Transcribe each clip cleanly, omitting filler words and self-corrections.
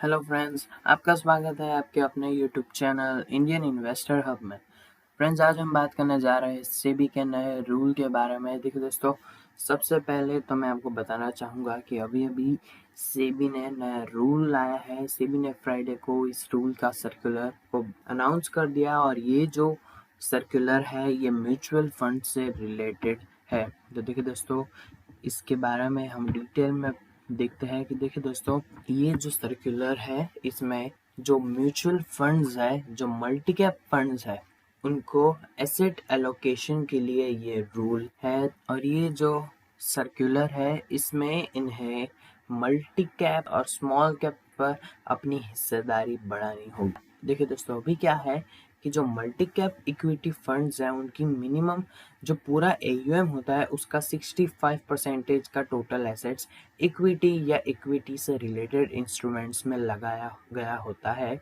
Hello friends, आपका स्वागत है आपके अपने YouTube channel Indian investor hub में। फ्रेंड्स, आज हम बात करने जा रहे हैं सेबी के नए रूल के बारे में। देखिए दोस्तों, सबसे पहले तो मैं आपको बताना चाहूँगा कि अभी सेबी ने नया रूल लाया है। सेबी ने फ्राइडे को इस रूल का सर्कुलर को अनाउंस कर दिया और ये जो सर्कुलर है ये म्यूचुअल फंड से रिलेटेड है। तो देखिए दोस्तों, इसके बारे में हम डिटेल में देखते हैं कि देखिए दोस्तों, ये जो सर्कुलर है इसमें जो म्यूचुअल फंड्स है, जो मल्टी कैप फंड्स है, उनको एसेट एलोकेशन के लिए ये रूल है। और ये जो सर्कुलर है इसमें इन्हें मल्टी कैप और स्मॉल कैप पर अपनी हिस्सेदारी बढ़ानी होगी। देखिए दोस्तों, अभी क्या है कि जो मल्टी कैप इक्विटी फंड्स हैं उनकी मिनिमम जो पूरा AUM होता है उसका 65% का टोटल एसेट्स इक्विटी या इक्विटी से रिलेटेड इंस्ट्रूमेंट्स में लगाया गया होता है।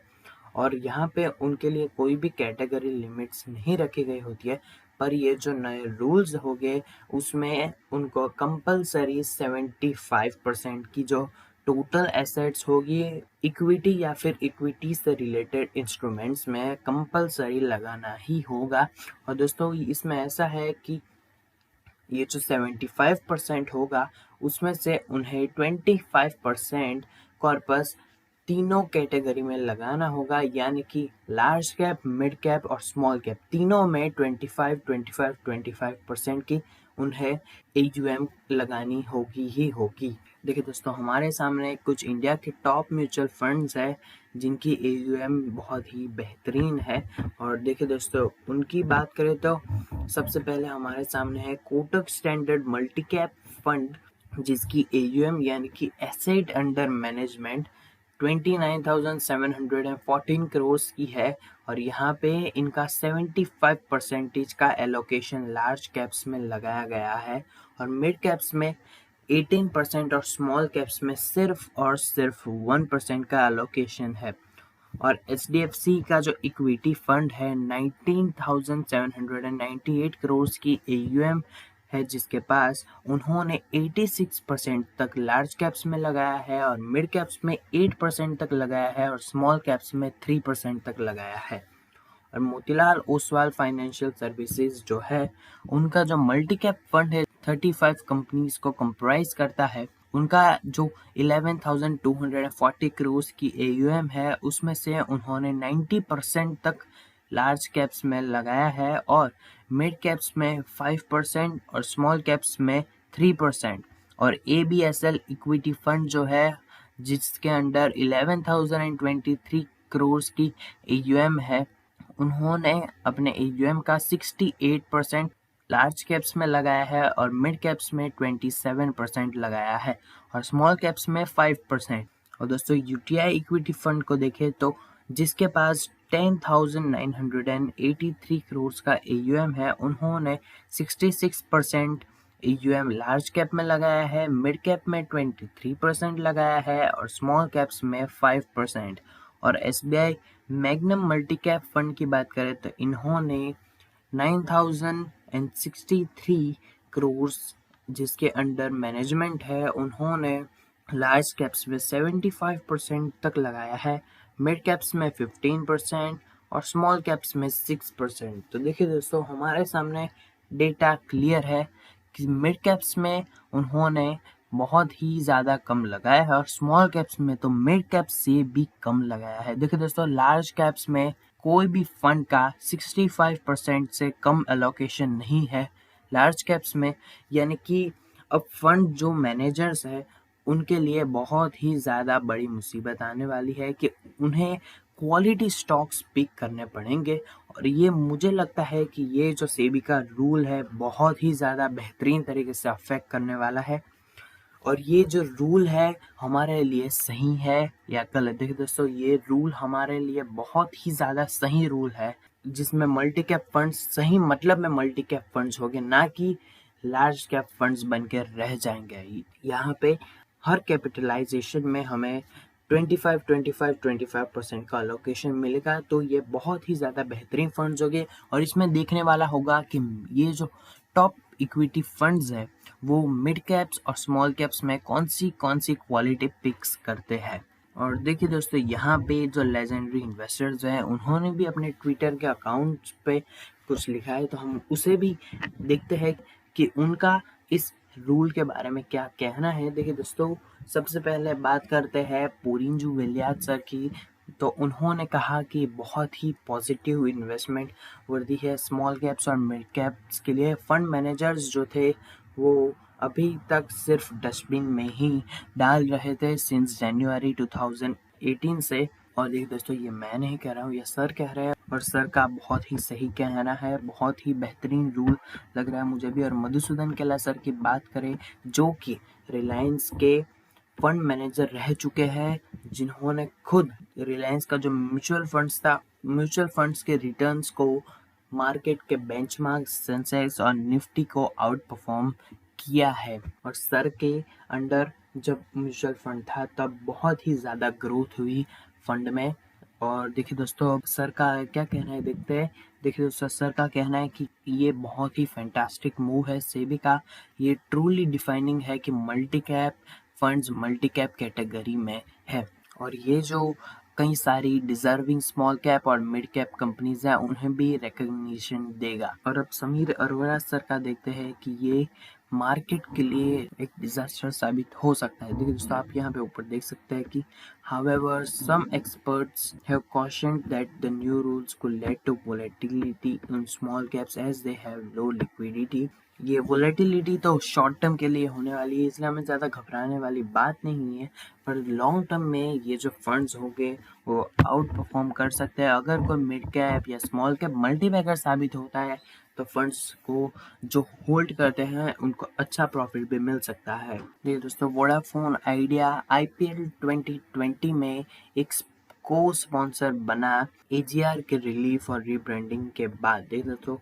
और यहाँ पे उनके लिए कोई भी कैटेगरी लिमिट्स नहीं रखी गई होती है। पर ये जो नए रूल्स हो गए उसमें उनको कंपलसरी 75% की जो टोटल एसेट्स होगी इक्विटी या फिर इक्विटी से रिलेटेड इंस्ट्रूमेंट्स में कंपलसरी लगाना ही होगा। और दोस्तों, इसमें ऐसा है कि ये जो 75% होगा उसमें से उन्हें 25% कॉर्पस तीनों कैटेगरी में लगाना होगा, यानी कि लार्ज कैप, मिड कैप और स्मॉल कैप तीनों में 25% की उन्हें AUM लगानी होगी ही होगी। देखिए दोस्तों, हमारे सामने कुछ इंडिया के टॉप म्यूचुअल फंड्स है जिनकी AUM बहुत ही बेहतरीन है। और देखिए दोस्तों, उनकी बात करें तो सबसे पहले हमारे सामने है Kotak standard multi cap fund, जिसकी AUM यानी कि एसेट अंडर मैनेजमेंट 29,714 करोड़ की है। और यहाँ पे इनका 75% का एलोकेशन लार्ज कैप्स में लगाया गया है और मिड कैप्स में 18% और स्मॉल कैप्स में सिर्फ और सिर्फ 1% का एलोकेशन है। और HDFC का जो इक्विटी फंड है 19,798 करोड़ की AUM है, जिसके पास उन्होंने 86% तक लार्ज कैप्स में लगाया है और मिड कैप्स में 8% तक लगाया है और स्मॉल कैप्स में 3% तक लगाया है। और मोतीलाल ओसवाल फाइनेंशियल सर्विसेज जो है, उनका जो मल्टी कैप फंड है 35 कंपनीज को कंप्राइज करता है। उनका जो 11,240 करोड़ की AUM है उसमें से उन्होंने 90% तक लार्ज कैप्स में लगाया है और मिड कैप्स में 5% और स्मॉल कैप्स में 3%। और ABSL इक्विटी फंड जो है, जिसके अंडर 11,023 करोड़ की AUM है, उन्होंने अपने AUM का 68% लार्ज कैप्स में लगाया है और मिड कैप्स में 27% लगाया है और स्मॉल कैप्स में 5%। और दोस्तों, UTI इक्विटी फंड को देखें तो जिसके पास 10,983 करोड़ का AUM है, उन्होंने 66% AUM लार्ज कैप में लगाया है, मिड कैप में 23% लगाया है और स्मॉल कैप्स में 5%। और SBI magnum multi cap fund की बात करें तो इन्होंने 9,063 करोड़ जिसके अंडर मैनेजमेंट है, उन्होंने लार्ज कैप्स में 75% तक लगाया है, मिड कैप्स में 15% और स्मॉल कैप्स में 6%। तो देखिए दोस्तों, हमारे सामने डेटा क्लियर है कि मिड कैप्स में उन्होंने बहुत ही ज़्यादा कम लगाया है और स्मॉल कैप्स में तो मिड कैप से भी कम लगाया है। देखिए दोस्तों, लार्ज कैप्स में कोई भी फंड का 65% से कम एलोकेशन नहीं है लार्ज कैप्स में, यानी कि अब फंड जो मैनेजर्स है उनके लिए बहुत ही ज़्यादा बड़ी मुसीबत आने वाली है कि उन्हें क्वालिटी स्टॉक्स पिक करने पड़ेंगे। और ये मुझे लगता है कि ये जो सेबी का रूल है बहुत ही ज़्यादा बेहतरीन तरीके से अफेक्ट करने वाला है। और ये जो रूल है हमारे लिए सही है या गलत? देखिए दोस्तों, ये रूल हमारे लिए बहुत ही ज़्यादा सही रूल है, जिसमें मल्टी कैप फंड्स सही मतलब में मल्टी कैप फंड्स होंगे, ना कि लार्ज कैप फंड्स बन के रह जाएंगे। यहाँ पे हर कैपिटलाइजेशन में हमें 25% का अलोकेशन मिलेगा। तो ये बहुत ही ज़्यादा बेहतरीन फंड्स होंगे और इसमें देखने वाला होगा कि ये जो टॉप इक्विटी फंड्स है वो मिड कैप्स और स्मॉल कैप्स में कौन सी क्वालिटी पिक्स करते हैं। और देखिए दोस्तों, यहाँ पे जो लेजेंडरी इन्वेस्टर्स हैं उन्होंने भी अपने ट्विटर के अकाउंट्स पे कुछ लिखा है, तो हम उसे भी देखते हैं कि उनका इस रूल के बारे में क्या कहना है। देखिए दोस्तों, सबसे पहले बात करते हैं पूरिंजू विलियार्ड सर की। तो उन्होंने कहा कि बहुत ही पॉजिटिव इन्वेस्टमेंट वर्दी है स्मॉल कैप्स और मिड कैप्स के लिए। फंड मैनेजर्स जो थे वो अभी तक सिर्फ डस्टबिन में ही डाल रहे थे सिंस जनवरी 2018 से। और देखिए दोस्तों, ये मैं नहीं कह रहा हूँ, ये सर कह रहे हैं और सर का बहुत ही सही कहना है, बहुत ही बेहतरीन रूल लग रहा है मुझे भी। और मधुसूदन केला सर की बात करें, जो कि रिलायंस के फंड मैनेजर रह चुके हैं, जिन्होंने खुद रिलायंस का जो म्यूचुअल फंड्स था, म्यूचुअल फंड्स के रिटर्न्स को मार्केट के बेंचमार्क सेंसेक्स और निफ्टी को आउट परफॉर्म किया है। और सर के अंडर जब म्यूचुअल फंड था तब बहुत ही ज़्यादा ग्रोथ हुई फंड में। और देखिए दोस्तों, सर का क्या कहना है देखते हैं। देखिए दोस्तों, सर का कहना है कि ये बहुत ही फैंटास्टिक मूव है सेबी का। ये ट्रूली डिफाइनिंग है कि multi cap funds multi cap category में है, और ये जो कई सारी डिजर्विंग स्मॉल कैप और मिड कैप कंपनीज हैं उन्हें भी रिकग्निशन देगा। और अब समीर अरोड़ा सर का देखते हैं कि ये मार्केट के लिए एक डिजास्टर साबित हो सकता है। देखिए दोस्तों, आप यहाँ पे ऊपर देख सकते हैं कि however some experts have cautioned that the new rules could lead to volatility in small caps as they have low liquidity। ये वोलेटिलिटी तो शॉर्ट टर्म के लिए होने वाली है, इसलिए हमें ज़्यादा घबराने वाली बात नहीं है। पर लॉन्ग टर्म में ये जो फंड्स होंगे वो आउट परफॉर्म कर सकते हैं। अगर कोई मिड कैप या स्मॉल कैप मल्टीबैगर साबित होता है तो फंड्स को जो होल्ड करते हैं उनको अच्छा प्रॉफिट भी मिल सकता है। देखिए दोस्तों, वोडाफोन आइडिया IPL 2020 में एक को स्पॉन्सर बना AGR के रिलीफ और रीब्रांडिंग के बाद। देखिए दोस्तों,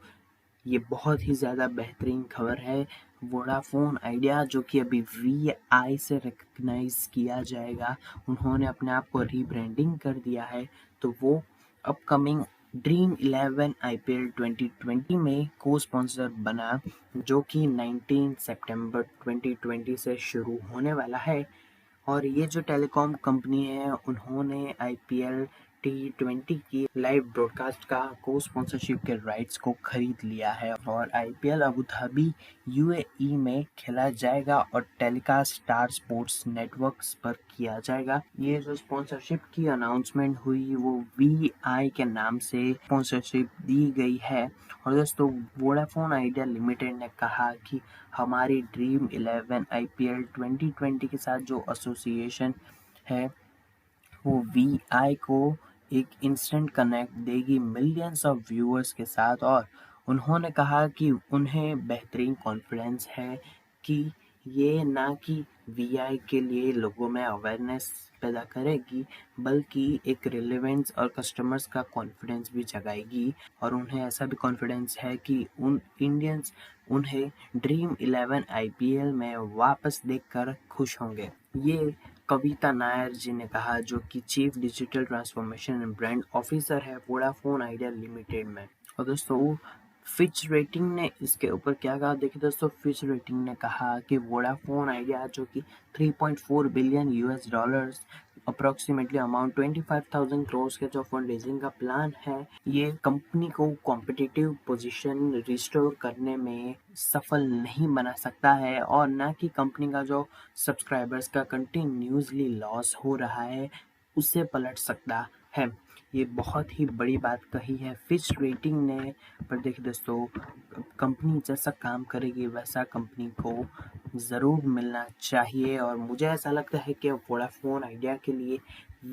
ये बहुत ही ज़्यादा बेहतरीन खबर है। वोडाफोन आइडिया, जो कि अभी VI से रिकग्नाइज किया जाएगा, उन्होंने अपने आप को रीब्रांडिंग कर दिया है। तो वो अपकमिंग ड्रीम 11 IPL 2020 में को स्पॉन्सर बना, जो कि 19 सितंबर 2020 से शुरू होने वाला है। और ये जो टेलीकॉम कंपनी है उन्होंने IPL T20 की लाइव ब्रॉडकास्ट का को स्पॉन्सरशिप के राइट्स को खरीद लिया है। और IPL अबू धाबी UAE में खेला जाएगा और टेलीकास्ट स्टार स्पोर्ट्स नेटवर्क्स पर किया जाएगा। ये जो स्पॉन्सरशिप की अनाउंसमेंट हुई वो VI के नाम से स्पॉन्सरशिप दी गई है। और दोस्तों, वोडाफोन आइडिया लिमिटेड ने कहा कि हमारी ड्रीम 11 IPL 2020 के साथ जो एसोसिएशन है वो VI को एक इंस्टेंट कनेक्ट देगी मिलियंस ऑफ व्यूअर्स के साथ। और उन्होंने कहा कि उन्हें बेहतरीन कॉन्फिडेंस है कि ये ना कि VI के लिए लोगों में अवेयरनेस पैदा करेगी, बल्कि एक रिलेवेंस और कस्टमर्स का कॉन्फिडेंस भी जगाएगी। और उन्हें ऐसा भी कॉन्फिडेंस है कि उन इंडियंस उन्हें ड्रीम 11 IPL में वापस देखकर खुश होंगे। ये कविता नायर जी ने कहा, जो कि chief digital transformation and brand officer है वोडाफोन आइडिया लिमिटेड में। और दोस्तों, फिच रेटिंग ने इसके ऊपर क्या कहा। देखिए दोस्तों, फिच रेटिंग ने कहा कि वोडाफोन आइडिया, जो कि 3.4 billion US dollars approximately amount 25,000 crore के जो फंड रेजिंग का प्लान है, ये कंपनी को कॉम्पिटिटिव पोजीशन रिस्टोर करने में सफल नहीं बना सकता है, और ना कि कंपनी का जो सब्सक्राइबर्स का कंटिन्यूसली लॉस हो रहा है उसे पलट सकता है। ये बहुत ही बड़ी बात कही है फिच रेटिंग ने। पर देखिए दोस्तों, कंपनी जैसा काम करेगी वैसा कंपनी को ज़रूर मिलना चाहिए। और मुझे ऐसा लगता है कि वोडाफोन आइडिया के लिए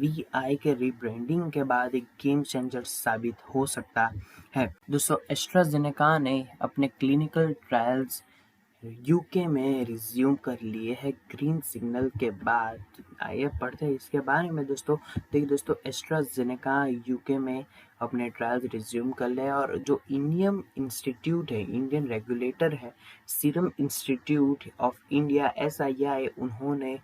VI के रीब्रांडिंग के बाद एक गेम चेंजर साबित हो सकता है। दोस्तों, एस्ट्राजेनेका ने अपने क्लिनिकल ट्रायल्स यूके में रिज्यूम कर लिए हैं ग्रीन सिग्नल के बाद। आइए पढ़ते हैं इसके बारे में दोस्तों। देखिए दोस्तों, एस्ट्राजेनेका यूके में अपने ट्रायल्स रिज्यूम कर ले, और जो इंडियन इंस्टीट्यूट है, इंडियन रेगुलेटर है, serum institute of India SII, उन्होंने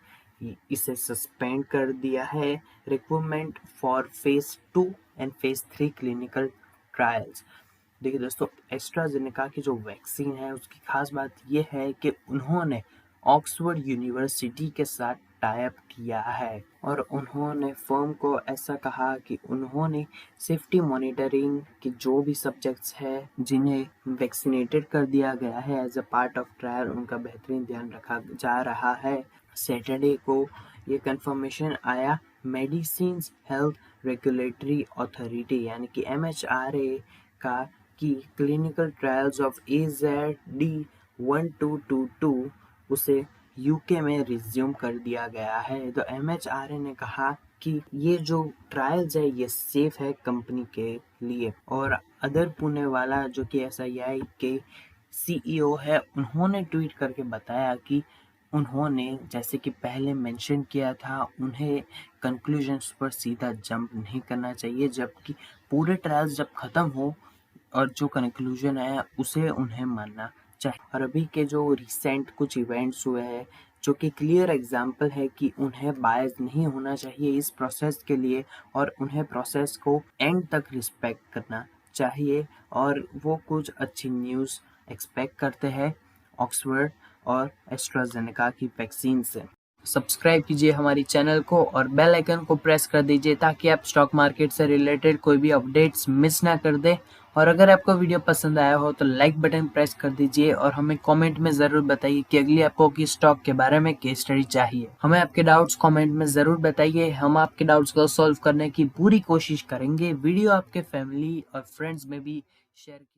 इसे सस्पेंड कर दिया है requirement for phase 2 and phase 3 clinical trials. देखिए दोस्तों, एस्ट्राजेनेका की जो वैक्सीन है उसकी खास बात यह है कि उन्होंने ऑक्सफोर्ड यूनिवर्सिटी के साथ टाई अप किया है और उन्होंने फर्म को ऐसा कहा कि उन्होंने सेफ्टी मॉनिटरिंग के जो भी सब्जेक्ट्स हैं जिन्हें वैक्सीनेटेड कर दिया गया है as a part of trial, उनका बेहतरीन ध्यान रखा जा रहा है। सैटरडे को ये कंफर्मेशन आया मेडिसिन्स हेल्थ रेगुलेटरी अथॉरिटी यानी कि MHRA का कि क्लिनिकल ट्रायल्स ऑफ AZD1222 उसे यूके में रिज्यूम कर दिया गया है। तो MHRA ने कहा कि ये जो ट्रायल्स है ये सेफ है कंपनी के लिए। और अदर पुणेवाला जो कि SII के CEO है, उन्होंने ट्वीट करके बताया कि उन्होंने जैसे कि पहले मेंशन किया था, उन्हें कंक्लूजन्स पर सीधा जंप नहीं करना चाहिए, जबकि पूरे ट्रायल्स जब ख़त्म हो और जो कंक्लूजन है उसे उन्हें मानना चाहिए। और अभी के जो रिसेंट कुछ इवेंट्स हुए हैं जो कि क्लियर एग्जाम्पल है कि उन्हें बायस नहीं होना चाहिए इस प्रोसेस के लिए और उन्हें प्रोसेस को एंड तक रिस्पेक्ट करना चाहिए और वो कुछ अच्छी न्यूज़ एक्सपेक्ट करते हैं ऑक्सफोर्ड और एस्ट्राजेनेका की वैक्सीन से। सब्सक्राइब कीजिए हमारी चैनल को और बेल आइकन को प्रेस कर दीजिए ताकि आप स्टॉक मार्केट से रिलेटेड कोई भी अपडेट्स मिस ना कर दें। और अगर आपको वीडियो पसंद आया हो तो लाइक बटन प्रेस कर दीजिए और हमें कमेंट में ज़रूर बताइए कि अगली आपको किस स्टॉक के बारे में केस स्टडी चाहिए। हमें आपके डाउट्स कमेंट में ज़रूर बताइए, हम आपके डाउट्स को सॉल्व करने की पूरी कोशिश करेंगे। वीडियो आपके फैमिली और फ्रेंड्स में भी शेयर कीजिए।